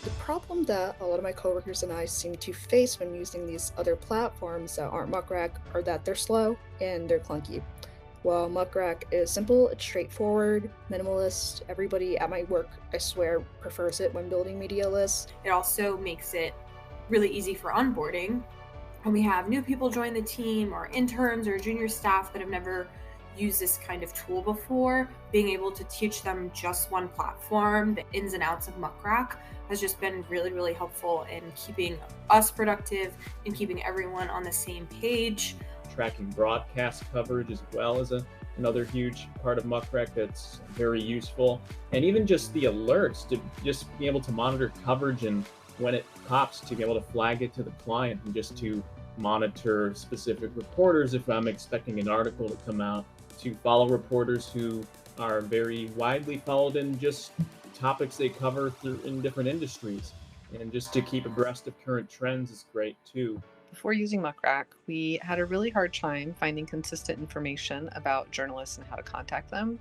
The problem that a lot of my coworkers and I seem to face when using these other platforms that aren't Muck Rack are that they're slow and they're clunky. While Muck Rack is simple, it's straightforward, minimalist. Everybody at my work, I swear, prefers it when building media lists. It also makes it really easy for onboarding. When we have new people join the team or interns or junior staff that have never used this kind of tool before, being able to teach them just one platform, the ins and outs of Muck Rack, has just been really, really helpful in keeping us productive and keeping everyone on the same page. Tracking broadcast coverage as well as another huge part of Muck Rack that's very useful. And even just the alerts to just be able to monitor coverage and when it pops to be able to flag it to the client and just to monitor specific reporters if I'm expecting an article to come out, to follow reporters who are very widely followed in just topics they cover through in different industries. And just to keep abreast of current trends is great too. Before using Muck Rack, we had a really hard time finding consistent information about journalists and how to contact them.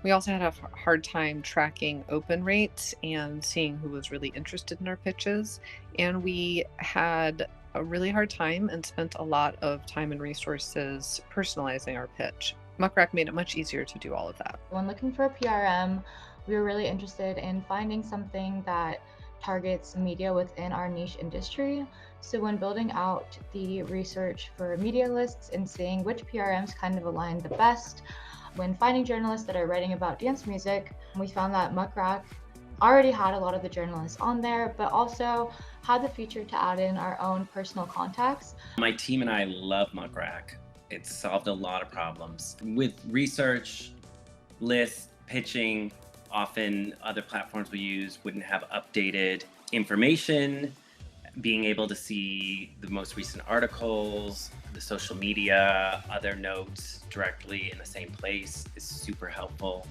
We also had a hard time tracking open rates and seeing who was really interested in our pitches. And we had a really hard time and spent a lot of time and resources personalizing our pitch. Muck Rack made it much easier to do all of that. When looking for a PRM, we were really interested in finding something that targets media within our niche industry. So when building out the research for media lists and seeing which PRMs kind of align the best, when finding journalists that are writing about dance music, we found that Muck Rack already had a lot of the journalists on there, but also had the feature to add in our own personal contacts. My team and I love Muck Rack. It's solved a lot of problems. With research, lists, pitching, often other platforms we use wouldn't have updated information. Being able to see the most recent articles, the social media, other notes directly in the same place is super helpful.